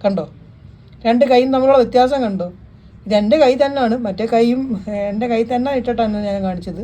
കണ്ടോ? രണ്ട് കൈയും തമ്മിലുള്ള വ്യത്യാസം കണ്ടോ? ഇത് എൻ്റെ കൈ തന്നെയാണ്, മറ്റേ കൈയും എൻ്റെ കൈ തന്നെ ഇട്ടിട്ടാണ് ഞാൻ കാണിച്ചത്.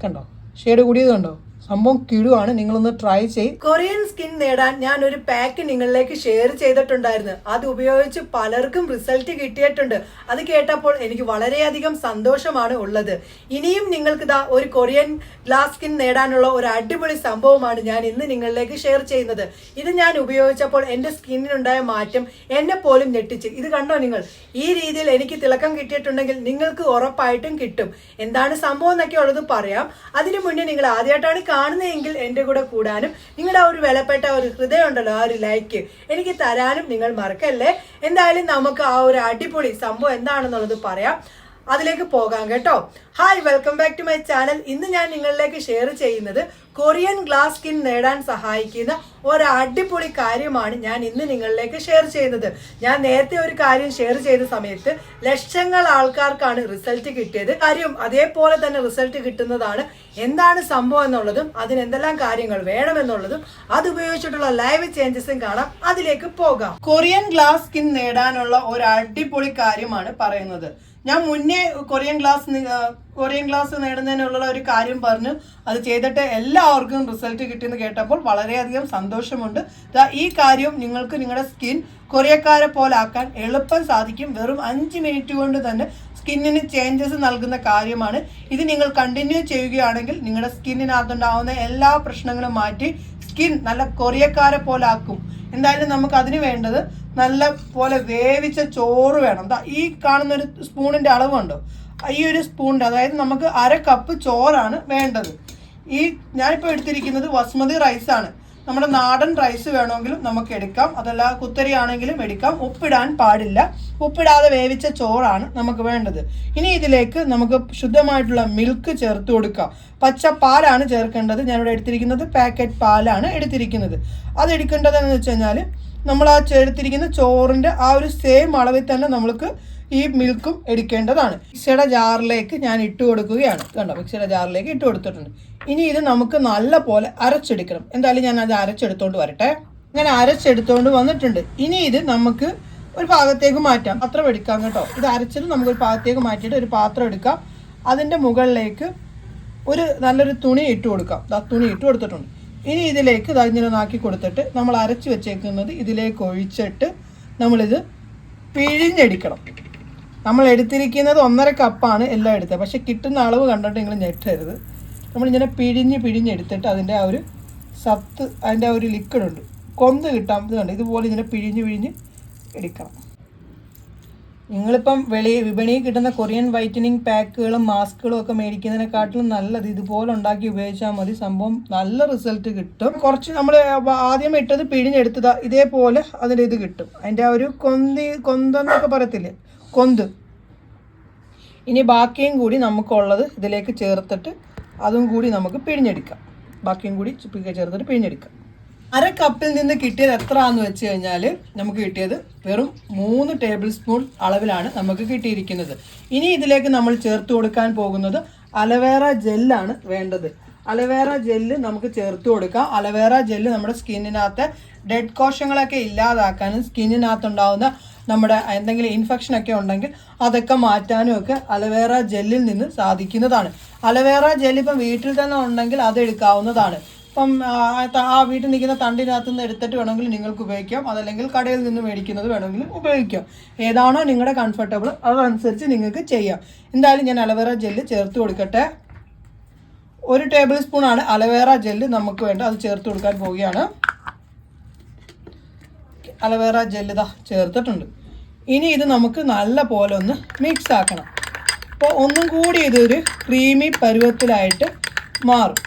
കണ്ടോ ഷെയ്ഡ് കൂടിയത് കണ്ടോ? സംഭവം കിടുവാണ്. നിങ്ങളൊന്ന് ട്രൈ ചെയ്യ്. കൊറിയൻ സ്കിൻ നേടാൻ ഞാൻ ഒരു പാക്ക് നിങ്ങളിലേക്ക് ഷെയർ ചെയ്തിട്ടുണ്ടായിരുന്നു. അത് ഉപയോഗിച്ച് പലർക്കും റിസൾട്ട് കിട്ടിയിട്ടുണ്ട്. അത് കേട്ടപ്പോൾ എനിക്ക് വളരെയധികം സന്തോഷമാണ് ഉള്ളത്. ഇനിയും നിങ്ങൾക്ക് ഒരു കൊറിയൻ ഗ്ലാസ് സ്കിൻ നേടാനുള്ള ഒരു അടിപൊളി സംഭവമാണ് ഞാൻ ഇന്ന് നിങ്ങളിലേക്ക് ഷെയർ ചെയ്യുന്നത്. ഇത് ഞാൻ ഉപയോഗിച്ചപ്പോൾ എൻ്റെ സ്കിന്നിനുണ്ടായ മാറ്റം എന്നെ പോലും ഞെട്ടിച്ച്. ഇത് കണ്ടോ നിങ്ങൾ? ഈ രീതിയിൽ എനിക്ക് തിളക്കം കിട്ടിയിട്ടുണ്ടെങ്കിൽ നിങ്ങൾക്ക് ഉറപ്പായിട്ടും കിട്ടും. എന്താണ് സംഭവം എന്നൊക്കെ ഉള്ളത് പറയാം. അതിനു മുന്നേ നിങ്ങൾ ആദ്യമായിട്ടാണ് കാണുന്നതെങ്കിൽ എൻ്റെ കൂടെ കൂടാനും നിങ്ങളുടെ ആ ഒരു വിലപ്പെട്ട ഒരു ഹൃദയം ഉണ്ടല്ലോ, ആ ഒരു ലൈക്ക് എനിക്ക് തരാനും നിങ്ങൾ മറക്കല്ലേ. എന്തായാലും നമുക്ക് ആ ഒരു അടിപൊളി സംഭവം എന്താണെന്നുള്ളത് പറയാം. അതിലേക്ക് പോകാം കേട്ടോ. Hi, welcome back to my channel. ഇന്ന് ഞാൻ നിങ്ങളിലേക്ക് ഷെയർ ചെയ്യുന്നത് കൊറിയൻ ഗ്ലാസ് സ്കിൻ നേടാൻ സഹായിക്കുന്ന ഒരു അടിപൊളി കാര്യമാണ് ഞാൻ ഇന്ന് നിങ്ങളിലേക്ക് ഷെയർ ചെയ്യുന്നത്. ഞാൻ നേരത്തെ ഒരു കാര്യം ഷെയർ ചെയ്ത സമയത്ത് ലക്ഷങ്ങൾ ആൾക്കാർക്കാണ് റിസൾട്ട് കിട്ടിയത്. കാര്യം അതേപോലെ തന്നെ റിസൾട്ട് കിട്ടുന്നതാണ്. എന്താണ് സംഭവം എന്നുള്ളതും അതിനെന്തെല്ലാം കാര്യങ്ങൾ വേണമെന്നുള്ളതും അത് ഉപയോഗിച്ചിട്ടുള്ള ലൈവ് ചേഞ്ചസും കാണാം. അതിലേക്ക് പോകാം. കൊറിയൻ ഗ്ലാസ് സ്കിൻ നേടാനുള്ള ഒരു അടിപൊളി കാര്യമാണ് പറയുന്നത്. ഞാൻ മുന്നേ കൊറിയൻ ഗ്ലാസ് നേടുന്നതിനുള്ള ഒരു കാര്യം പറഞ്ഞു. അത് ചെയ്തിട്ട് എല്ലാവർക്കും റിസൾട്ട് കിട്ടിയെന്ന് കേട്ടപ്പോൾ വളരെയധികം സന്തോഷമുണ്ട്. ഈ കാര്യം നിങ്ങൾക്ക് നിങ്ങളുടെ സ്കിൻ കൊറിയക്കാരെ പോലെ ആക്കാൻ എളുപ്പം സാധിക്കും. വെറും 5 മിനിറ്റ് കൊണ്ട് തന്നെ സ്കിന്നിന് ചേഞ്ചസ് നൽകുന്ന കാര്യമാണ് ഇത്. നിങ്ങൾ കണ്ടിന്യൂ ചെയ്യുകയാണെങ്കിൽ നിങ്ങളുടെ സ്കിന്നിനകത്തുണ്ടാവുന്ന എല്ലാ പ്രശ്നങ്ങളും മാറ്റി സ്കിൻ നല്ല കൊറിയക്കാരെ പോലെ ആക്കും. എന്തായാലും നമുക്ക് അതിന് വേണ്ടത് നല്ല പോലെ വേവിച്ച ചോറ് വേണം. ഈ കാണുന്ന ഒരു സ്പൂണിൻ്റെ അളവുണ്ടോ? ഈ ഒരു സ്പൂണിൻ്റെ, അതായത് നമുക്ക് 1/2 കപ്പ് ചോറാണ് വേണ്ടത്. ഞാനിപ്പോൾ എടുത്തിരിക്കുന്നത് ബസ്മതി റൈസാണ്. നമ്മുടെ നാടൻ റൈസ് വേണമെങ്കിലും നമുക്ക് എടുക്കാം, അതല്ല കുത്തരി ആണെങ്കിലും എടുക്കാം. ഉപ്പിടാൻ പാടില്ല. ഉപ്പിടാതെ വേവിച്ച ചോറാണ് നമുക്ക് വേണ്ടത്. ഇനി ഇതിലേക്ക് നമുക്ക് ശുദ്ധമായിട്ടുള്ള മിൽക്ക് ചേർത്ത് കൊടുക്കാം. പച്ച പാലാണ് ചേർക്കേണ്ടത്. ഞാനിവിടെ എടുത്തിരിക്കുന്നത് പാക്കറ്റ് പാലാണ് എടുത്തിരിക്കുന്നത്. അത് എടുക്കേണ്ടതെന്ന് വെച്ച് കഴിഞ്ഞാൽ നമ്മൾ ആ എടുത്തിരിക്കുന്ന ചോറിൻ്റെ ആ ഒരു സെയിം അളവിൽ തന്നെ നമ്മൾക്ക് ഈ മിൽക്കും എടുക്കേണ്ടതാണ്. മിക്സിയുടെ ജാറിലേക്ക് ഞാൻ ഇട്ട് കൊടുക്കുകയാണ്. കണ്ടോ, മിക്സിയുടെ ജാറിലേക്ക് ഇട്ട് കൊടുത്തിട്ടുണ്ട്. ഇനി ഇത് നമുക്ക് നല്ല പോലെ അരച്ചെടുക്കണം. എന്തായാലും ഞാൻ അത് അരച്ചെടുത്തോണ്ട് വരട്ടെ. അങ്ങനെ അരച്ചെടുത്തോണ്ട് വന്നിട്ടുണ്ട്. ഇനി ഇത് നമുക്ക് ഒരു പാത്രത്തേക്ക് മാറ്റാം. പാത്രം എടുക്കാം കേട്ടോ. ഇത് അരച്ചത് നമുക്കൊരു പാത്രത്തേക്ക് മാറ്റിയിട്ട് ഒരു പാത്രം എടുക്കാം. അതിൻ്റെ മുകളിലേക്ക് നല്ലൊരു തുണി ഇട്ട് കൊടുക്കാം. തുണി ഇട്ട് കൊടുത്തിട്ടുണ്ട്. ഇനി ഇതിലേക്ക് ഇങ്ങനെ ആക്കി കൊടുത്തിട്ട് നമ്മൾ അരച്ച് വെച്ചേക്കുന്നത് ഇതിലേക്ക് ഒഴിച്ചിട്ട് നമ്മളിത് പിഴിഞ്ഞെടുക്കണം. നമ്മൾ എടുത്തിരിക്കുന്നത് 1.5 കപ്പാണ് എല്ലാം എടുത്തത്. പക്ഷെ കിട്ടുന്ന അളവ് കണ്ടിട്ട് നിങ്ങൾ ഞെട്ടരുത്. നമ്മളിങ്ങനെ പിഴിഞ്ഞെടുത്തിട്ട് അതിൻ്റെ ആ ഒരു സത്ത്, അതിൻ്റെ ആ ഒരു ലിക്വിഡ് ഉണ്ട്, കൊന്ത് കിട്ടാൻ കണ്ട് ഇതുപോലെ ഇങ്ങനെ പിഴിഞ്ഞ് എടുക്കണം. നിങ്ങളിപ്പം വിപണിയിൽ കിട്ടുന്ന കൊറിയൻ വൈറ്റനിങ് പാക്കുകളും മാസ്കുകളും ഒക്കെ മേടിക്കുന്നതിനെക്കാട്ടിലും നല്ലത് ഇതുപോലെ ഉണ്ടാക്കി ഉപയോഗിച്ചാൽ മതി. സംഭവം നല്ല റിസൾട്ട് കിട്ടും. കുറച്ച് നമ്മൾ ആദ്യം ഇട്ടത് പിഴിഞ്ഞെടുത്തതാ, ഇതേപോലെ അതിൻ്റെ ഇത് കിട്ടും. അതിൻ്റെ ആ ഒരു കൊന്തെന്നൊക്കെ പറയത്തില്ലേ, കൊന്ത്. ഇനി ബാക്കിയും കൂടി നമുക്കുള്ളത് ഇതിലേക്ക് ചേർത്തിട്ട് അതും കൂടി നമുക്ക് പിഴിഞ്ഞെടുക്കാം. ബാക്കിയും കൂടി ചേർത്തിട്ട് പിഴിഞ്ഞെടുക്കാം. 1/2 കപ്പിൽ നിന്ന് കിട്ടിയത് എത്രയാണെന്ന് വെച്ച് കഴിഞ്ഞാൽ നമുക്ക് കിട്ടിയത് വെറും 3 ടേബിൾ സ്പൂൺ അളവിലാണ് നമുക്ക് കിട്ടിയിരിക്കുന്നത്. ഇനി ഇതിലേക്ക് നമ്മൾ ചേർത്ത് കൊടുക്കാൻ പോകുന്നത് അലവേറ ജെല്ലാണ് വേണ്ടത്. അലവേറ ജെല്ല് നമുക്ക് ചേർത്ത് കൊടുക്കാം. അലവേറ ജെല്ല് നമ്മുടെ സ്കിന്നിനകത്ത് ഡെഡ് കോശങ്ങളൊക്കെ ഇല്ലാതാക്കാനും സ്കിന്നിനകത്തുണ്ടാവുന്ന നമ്മുടെ എന്തെങ്കിലും ഇൻഫെക്ഷനൊക്കെ ഉണ്ടെങ്കിൽ അതൊക്കെ മാറ്റാനും ഒക്കെ അലവേറ ജെല്ലിൽ നിന്ന് സാധിക്കുന്നതാണ്. അലവേറ ജെല്ല് ഇപ്പം വീട്ടിൽ തന്നെ ഉണ്ടെങ്കിൽ അത് എടുക്കാവുന്നതാണ്. ഇപ്പം ആ വീട്ടിൽ നിൽക്കുന്ന തണ്ടിനകത്ത് നിന്ന് എടുത്തിട്ട് വേണമെങ്കിൽ നിങ്ങൾക്ക് ഉപയോഗിക്കാം. അതല്ലെങ്കിൽ കടയിൽ നിന്ന് മേടിക്കുന്നത് വേണമെങ്കിലും ഉപയോഗിക്കാം. ഏതാണോ നിങ്ങളുടെ കംഫർട്ടബിൾ അതനുസരിച്ച് നിങ്ങൾക്ക് ചെയ്യാം. എന്തായാലും ഞാൻ അലവേറ ജെല്ല് ചേർത്ത് കൊടുക്കട്ടെ. 1 ടേബിൾ സ്പൂണാണ് അലവേറ ജെല്ല് നമുക്ക് വേണ്ട. അത് ചേർത്ത് കൊടുക്കാൻ പോവുകയാണ്. അലവേറ ജെല്ല് ചേർത്തിട്ടുണ്ട്. ഇനി ഇത് നമുക്ക് നല്ല പോലെ ഒന്ന് മിക്സ് ആക്കണം. അപ്പോൾ ഒന്നും കൂടി ഇതൊരു ക്രീമി പരുവത്തിലായിട്ട് മാറും.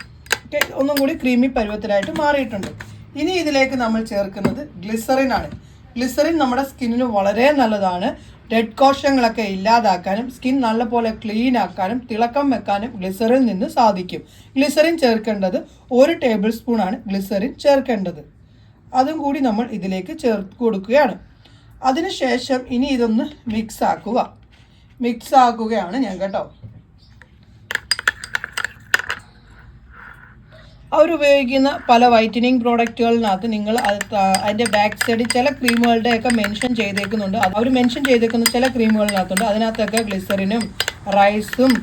ഒന്നും കൂടി ക്രീമി പരുവത്തിലായിട്ട് മാറിയിട്ടുണ്ട്. ഇനി ഇതിലേക്ക് നമ്മൾ ചേർക്കുന്നത് ഗ്ലിസറിൻ ആണ്. ഗ്ലിസറിൻ നമ്മുടെ സ്കിന്നിന് വളരെ നല്ലതാണ്. ഡെഡ് കോശങ്ങളൊക്കെ ഇല്ലാതാക്കാനും സ്കിൻ നല്ലപോലെ ക്ലീൻ ആക്കാനും തിളക്കം വെക്കാനും ഗ്ലിസറിൻ നിന്ന് സാധിക്കും. ഗ്ലിസറിൻ ചേർക്കേണ്ടത് 1 ടേബിൾ സ്പൂണാണ് ഗ്ലിസറിൻ ചേർക്കേണ്ടത്. അതും കൂടി നമ്മൾ ഇതിലേക്ക് ചേർത്ത് കൊടുക്കുകയാണ്. അതിനുശേഷം ഇനി ഇതൊന്ന് മിക്സ് ആക്കുകയാണ് ഞാൻ കേട്ടോ. അവരുപയോഗിക്കുന്ന പല വൈറ്റനിങ് പ്രോഡക്റ്റുകളിനകത്ത് നിങ്ങൾ അതിൻ്റെ ബാക്ക് സൈഡിൽ ചില ക്രീമുകളുടെയൊക്കെ മെൻഷൻ ചെയ്തേക്കുന്നുണ്ട്. അവർ മെൻഷൻ ചെയ്തേക്കുന്ന ചില ക്രീമുകളിനകത്തുണ്ട്. അതിനകത്തൊക്കെ ഗ്ലിസറിനും റൈസും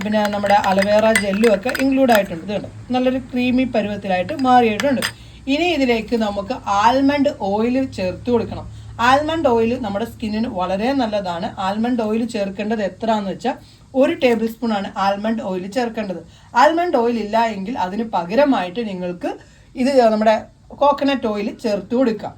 പിന്നെ നമ്മുടെ അലവേറ ജെല്ലും ഒക്കെ ഇൻക്ലൂഡ് ആയിട്ടുണ്ട്. ഇതുണ്ട്, നല്ലൊരു ക്രീമി പരുവത്തിലായിട്ട് മാറിയിട്ടുണ്ട്. ഇനി ഇതിലേക്ക് നമുക്ക് ആൽമണ്ട് ഓയിൽ ചേർത്ത് കൊടുക്കണം. ആൽമണ്ട് ഓയിൽ നമ്മുടെ സ്കിന്നിന് വളരെ നല്ലതാണ്. ആൽമണ്ട് ഓയിൽ ചേർക്കേണ്ടത് എത്രയാണെന്ന് വെച്ചാൽ 1 ടേബിൾ സ്പൂൺ ആണ് ആൽമണ്ട് ഓയിൽ ചേർക്കേണ്ടത്. ആൽമണ്ട് ഓയിൽ ഇല്ല എങ്കിൽ അതിന് പകരമായിട്ട് നിങ്ങൾക്ക് ഇത് നമ്മുടെ കോക്കനട്ട് ഓയിൽ ചേർത്ത് കൊടുക്കാം.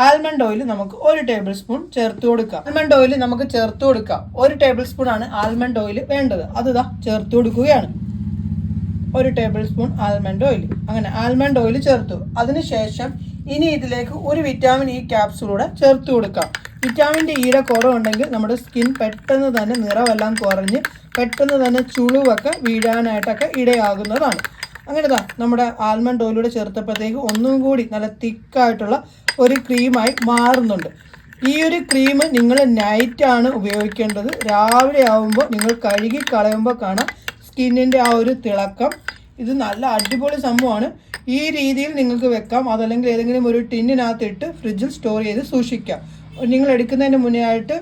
ആൽമണ്ട് ഓയിൽ നമുക്ക് 1 ടേബിൾ സ്പൂൺ ചേർത്ത് കൊടുക്കാം. ആൽമണ്ട് ഓയിൽ നമുക്ക് ചേർത്ത് കൊടുക്കാം. 1 ടേബിൾ സ്പൂൺ ആണ് ആൽമണ്ട് ഓയിൽ വേണ്ടത്. അത് ചേർത്ത് കൊടുക്കുകയാണ്. 1 ടേബിൾ സ്പൂൺ ആൽമണ്ട് ഓയിൽ. അങ്ങനെ ആൽമണ്ട് ഓയിൽ ചേർത്തു. അതിനുശേഷം ഇനി ഇതിലേക്ക് ഒരു വിറ്റാമിൻ ഇ ക്യാപ്സൂളൂടെ ചേർത്ത് കൊടുക്കാം. വിറ്റാമിൻ ഇയുടെ കുറവുണ്ടെങ്കിൽ നമ്മുടെ സ്കിൻ പെട്ടെന്ന് തന്നെ നിറമെല്ലാം കുറഞ്ഞ് പെട്ടെന്ന് തന്നെ ചുളിവൊക്കെ വീഴാനായിട്ടൊക്കെ ഇടയാകുന്നതാണ്. അങ്ങനെ നമ്മുടെ ആൽമണ്ട് ഓയിലൂടെ ചേർത്തപ്പോഴത്തേക്ക് ഒന്നും കൂടി നല്ല തിക്കായിട്ടുള്ള ഒരു ക്രീമായി മാറുന്നുണ്ട്. ഈ ഒരു ക്രീം നിങ്ങൾ നൈറ്റാണ് ഉപയോഗിക്കേണ്ടത്. രാവിലെ ആവുമ്പോൾ നിങ്ങൾ കഴുകി കളയുമ്പോൾ കാണാം സ്കിന്നിൻ്റെ ആ ഒരു തിളക്കം. ഇത് നല്ല അടിപൊളി സംഭവമാണ്. ഈ രീതിയിൽ നിങ്ങൾക്ക് വെക്കാം. അതല്ലെങ്കിൽ ഏതെങ്കിലും ഒരു ടിന്നിനകത്തിട്ട് ഫ്രിഡ്ജിൽ സ്റ്റോർ ചെയ്ത് സൂക്ഷിക്കാം. നിങ്ങൾ എടുക്കുന്നതിന് മുന്നേ ആയിട്ട്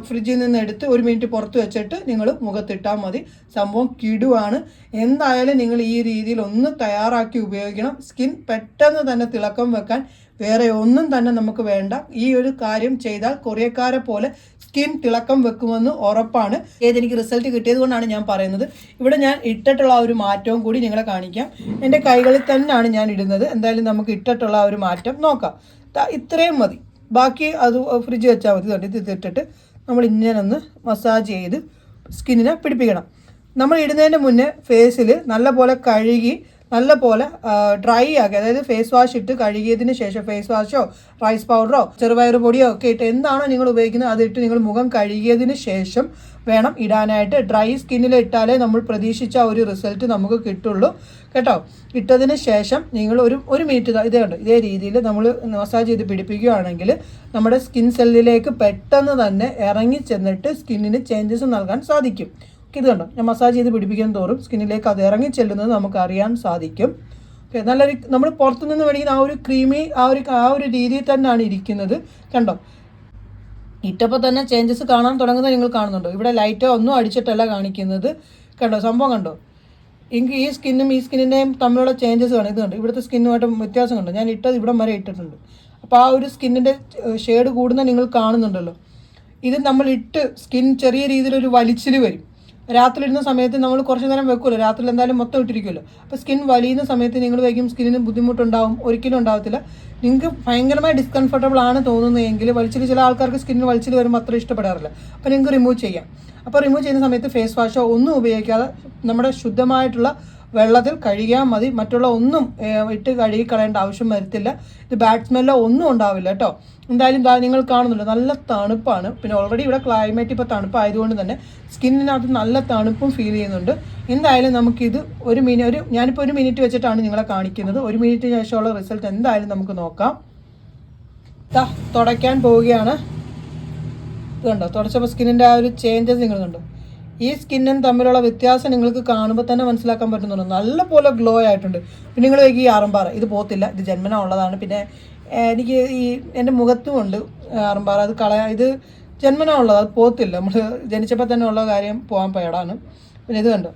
ഫ്രിഡ്ജിൽ നിന്ന് എടുത്ത് 1 മിനിറ്റ് പുറത്ത് വെച്ചിട്ട് നിങ്ങൾ മുഖത്തിട്ടാൽ മതി. സംഭവം കിടുവാണ്. എന്തായാലും നിങ്ങൾ ഈ രീതിയിൽ ഒന്ന് തയ്യാറാക്കി ഉപയോഗിക്കണം. സ്കിൻ പെട്ടെന്ന് തന്നെ തിളക്കം വെക്കാൻ വേറെ ഒന്നും തന്നെ നമുക്ക് വേണ്ട. ഈ ഒരു കാര്യം ചെയ്താൽ കൊറിയക്കാരെ പോലെ സ്കിൻ തിളക്കം വെക്കുമെന്ന് ഉറപ്പാണ്. ഏതെനിക്ക് റിസൾട്ട് കിട്ടിയത് കൊണ്ടാണ് ഞാൻ പറയുന്നത്. ഇവിടെ ഞാൻ ഇട്ടിട്ടുള്ള ഒരു മാറ്റവും കൂടി നിങ്ങളെ കാണിക്കാം. എൻ്റെ കൈകളിൽ തന്നെയാണ് ഞാൻ ഇടുന്നത്. എന്തായാലും നമുക്ക് ഇട്ടിട്ടുള്ള ഒരു മാറ്റം നോക്കാം. ഇത്രയും മതി. ബാക്കി അത് ഫ്രിഡ്ജ് വെച്ചാൽ മതി. ഇത് ഇട്ടിട്ട് നമ്മൾ ഇങ്ങനെ ഒന്ന് മസാജ് ചെയ്ത് സ്കിന്നിനെ പിടിപ്പിക്കണം. നമ്മൾ ഇടുന്നതിന് മുന്നേ ഫേസിൽ നല്ലപോലെ കഴുകി നല്ലപോലെ ഡ്രൈ ആക്കി, അതായത് ഫേസ് വാഷ് ഇട്ട് കഴുകിയതിന് ശേഷം ഫേസ് വാഷോ റൈസ് പൗഡറോ ചെറുപയർ പൊടിയോ ഒക്കെ ഇട്ട് എന്താണോ നിങ്ങൾ ഉപയോഗിക്കുന്നത് അതിട്ട് നിങ്ങൾ മുഖം കഴുകിയതിന് ശേഷം വേണം ഇടാനായിട്ട്. ഡ്രൈ സ്കിന്നിൽ ഇട്ടാലേ നമ്മൾ പ്രതീക്ഷിച്ച ഒരു റിസൾട്ട് നമുക്ക് കിട്ടുള്ളൂ കേട്ടോ. ഇട്ടതിന് ശേഷം നിങ്ങൾ ഒരു മിനിറ്റ് ഇതേ രീതിയിൽ നമ്മൾ മസാജ് ചെയ്ത് പിടിപ്പിക്കുകയാണെങ്കിൽ നമ്മുടെ സ്കിൻ സെല്ലിലേക്ക് പെട്ടെന്ന് തന്നെ ഇറങ്ങി ചെന്നിട്ട് സ്കിന്നിന് ചേഞ്ചസ് നൽകാൻ സാധിക്കും. ഇത് കണ്ടോ, ഞാൻ മസാജ് ചെയ്ത് പിടിപ്പിക്കുന്ന തോറും സ്കിന്നിലേക്ക് അത് ഇറങ്ങി ചെല്ലുന്നത് നമുക്ക് അറിയാൻ സാധിക്കും. നല്ലൊരു നമ്മൾ പുറത്തുനിന്ന് മേടിക്കുന്ന ആ ഒരു ക്രീമി ആ ഒരു രീതിയിൽ തന്നെയാണ് ഇരിക്കുന്നത്. കണ്ടോ, ഇട്ടപ്പോൾ തന്നെ ചേഞ്ചസ് കാണാൻ തുടങ്ങുന്നത് നിങ്ങൾ കാണുന്നുണ്ടോ? ഇവിടെ ലൈറ്റോ ഒന്നും അടിച്ചിട്ടല്ല കാണിക്കുന്നത്. കണ്ടോ സംഭവം കണ്ടോ? എനിക്ക് ഈ സ്കിന്നും ഈ സ്കിന്നിൻ്റെയും തമ്മിലുള്ള ചേഞ്ചസ് കാണും. ഇത് കണ്ടോ, ഇവിടുത്തെ സ്കിന്നുമായിട്ട് വ്യത്യാസം കണ്ടോ? ഞാൻ ഇട്ടത് ഇവിടം വരെ ഇട്ടിട്ടുണ്ട്. അപ്പോൾ ആ ഒരു സ്കിന്നിൻ്റെ ഷെയ്ഡ് കൂടുന്ന നിങ്ങൾ കാണുന്നുണ്ടല്ലോ. ഇത് നമ്മൾ ഇട്ട് സ്കിൻ ചെറിയ രീതിയിലൊരു വലിച്ചിൽ വരും. രാത്രി ഇടുന്ന സമയത്ത് നമ്മൾ കുറച്ച് നേരം വെക്കുമല്ലോ, രാത്രി എന്തായാലും മൊത്തം ഇട്ടിരിക്കുമല്ലോ. അപ്പോൾ സ്കിൻ വലിയുന്ന സമയത്ത് നിങ്ങൾ വയ്ക്കും സ്കിന്നിന് ബുദ്ധിമുട്ടുണ്ടാവും. ഒരിക്കലും ഉണ്ടാകത്തില്ല. നിങ്ങൾക്ക് ഭയങ്കരമായി ഡിസ്കംഫർട്ടബിൾ ആണ് തോന്നുന്നതെങ്കിൽ വലിച്ചിൽ, ചില ആൾക്കാർക്ക് സ്കിന്നിന് വലിച്ചിൽ വരുമ്പോൾ അത്ര ഇഷ്ടപ്പെടാറില്ല. അപ്പോൾ നിങ്ങൾക്ക് റിമൂവ് ചെയ്യാം. അപ്പോൾ റിമൂവ് ചെയ്യുന്ന സമയത്ത് ഫേസ് വാഷോ ഒന്നും ഉപയോഗിക്കാതെ നമ്മുടെ ശുദ്ധമായിട്ടുള്ള വെള്ളത്തിൽ കഴുകിയാൽ മതി. മറ്റുള്ള ഒന്നും ഇട്ട് കഴുകി കളയേണ്ട ആവശ്യം വരത്തില്ല. ഇത് ബാഡ് സ്മെല്ലോ ഒന്നും ഉണ്ടാവില്ല കേട്ടോ. എന്തായാലും നിങ്ങൾ കാണുന്നുണ്ട് നല്ല തണുപ്പാണ്. പിന്നെ ഓൾറെഡി ഇവിടെ ക്ലൈമറ്റ് ഇപ്പോൾ തണുപ്പായതുകൊണ്ട് തന്നെ സ്കിന്നിനകത്ത് നല്ല തണുപ്പും ഫീൽ ചെയ്യുന്നുണ്ട്. എന്തായാലും നമുക്കിത് ഞാനിപ്പോൾ 1 മിനിറ്റ് വെച്ചിട്ടാണ് നിങ്ങളെ കാണിക്കുന്നത്. 1 മിനിറ്റിന് ശേഷമുള്ള റിസൾട്ട് എന്തായാലും നമുക്ക് നോക്കാം. തുടയ്ക്കാൻ പോവുകയാണ്. ഇത് കണ്ടോ, തുടച്ചപ്പോൾ സ്കിന്നിൻ്റെ ആ ഒരു ചേഞ്ചസ് നിങ്ങൾ കണ്ടോ? ഈ സ്കിന്നും തമ്മിലുള്ള വ്യത്യാസം നിങ്ങൾക്ക് കാണുമ്പോൾ തന്നെ മനസ്സിലാക്കാൻ പറ്റുന്നുണ്ട്. നല്ലപോലെ ഗ്ലോ ആയിട്ടുണ്ട്. പിന്നെ നിങ്ങൾ ഈ ആറമ്പാറ ഇത് പോകത്തില്ല, ഇത് ജന്മന ഉള്ളതാണ്. പിന്നെ എനിക്ക് എൻ്റെ മുഖത്തും ഉണ്ട് ആറമ്പാറ. ഇത് ജന്മന ഉള്ളത്, അത് പോകത്തില്ല. നമ്മൾ ജനിച്ചപ്പോൾ തന്നെ ഉള്ള കാര്യം പോകാൻ പേടാണ്. പിന്നെ ഇത് കണ്ടോ,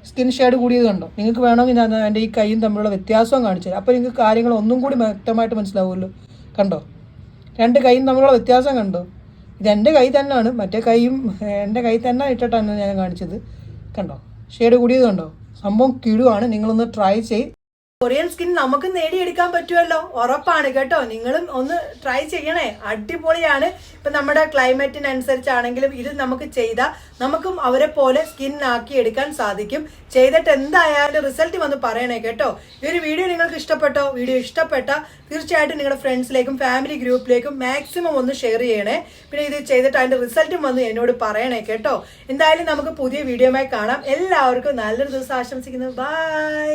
സ്കിൻ ഷെയ്ഡ് കൂടിയത് കണ്ടോ? നിങ്ങൾക്ക് വേണമെങ്കിൽ ഞാൻ എൻ്റെ ഈ കൈയും തമ്മിലുള്ള വ്യത്യാസവും കാണിച്ചു തരാം. അപ്പോൾ നിങ്ങൾക്ക് കാര്യങ്ങൾ ഒന്നും കൂടി വ്യക്തമായിട്ട് മനസ്സിലാവുമല്ലോ. കണ്ടോ, 2 കൈയും തമ്മിലുള്ള വ്യത്യാസം കണ്ടോ? ഇതെൻ്റെ കൈ തന്നെയാണ്, മറ്റേ കൈയും എൻ്റെ കൈ തന്നെ ഇട്ടിട്ടാണ് ഞാൻ കാണിച്ചത്. കണ്ടോ, ഷെയ്ഡ് കൂടിയത് കണ്ടോ? സംഭവം കിടുവാണ്. നിങ്ങളൊന്ന് ട്രൈ ചെയ്ത് കൊറിയൻ സ്കിൻ നമുക്ക് നേടിയെടുക്കാൻ പറ്റുമല്ലോ, ഉറപ്പാണ് കേട്ടോ. നിങ്ങളും ഒന്ന് ട്രൈ ചെയ്യണേ, അടിപൊളിയാണ്. ഇപ്പം നമ്മുടെ ക്ലൈമറ്റിനനുസരിച്ചാണെങ്കിലും ഇത് നമുക്ക് ചെയ്താൽ നമുക്കും അവരെ പോലെ സ്കിൻ ആക്കി എടുക്കാൻ സാധിക്കും. ചെയ്തിട്ട് എന്തായാലും റിസൾട്ട് വന്ന് പറയണേ കേട്ടോ. ഈ ഒരു വീഡിയോ നിങ്ങൾക്ക് ഇഷ്ടപ്പെട്ടോ? വീഡിയോ ഇഷ്ടപ്പെട്ടാൽ തീർച്ചയായിട്ടും നിങ്ങളുടെ ഫ്രണ്ട്സിലേക്കും ഫാമിലി ഗ്രൂപ്പിലേക്കും മാക്സിമം ഒന്ന് ഷെയർ ചെയ്യണേ. പിന്നെ ഇത് ചെയ്തിട്ട് അതിൻ്റെ റിസൾട്ടും വന്ന് എന്നോട് പറയണേ കേട്ടോ. എന്തായാലും നമുക്ക് പുതിയ വീഡിയോയുമായി കാണാം. എല്ലാവർക്കും നല്ലൊരു ദിവസം ആശംസിക്കുന്നു. ബൈ.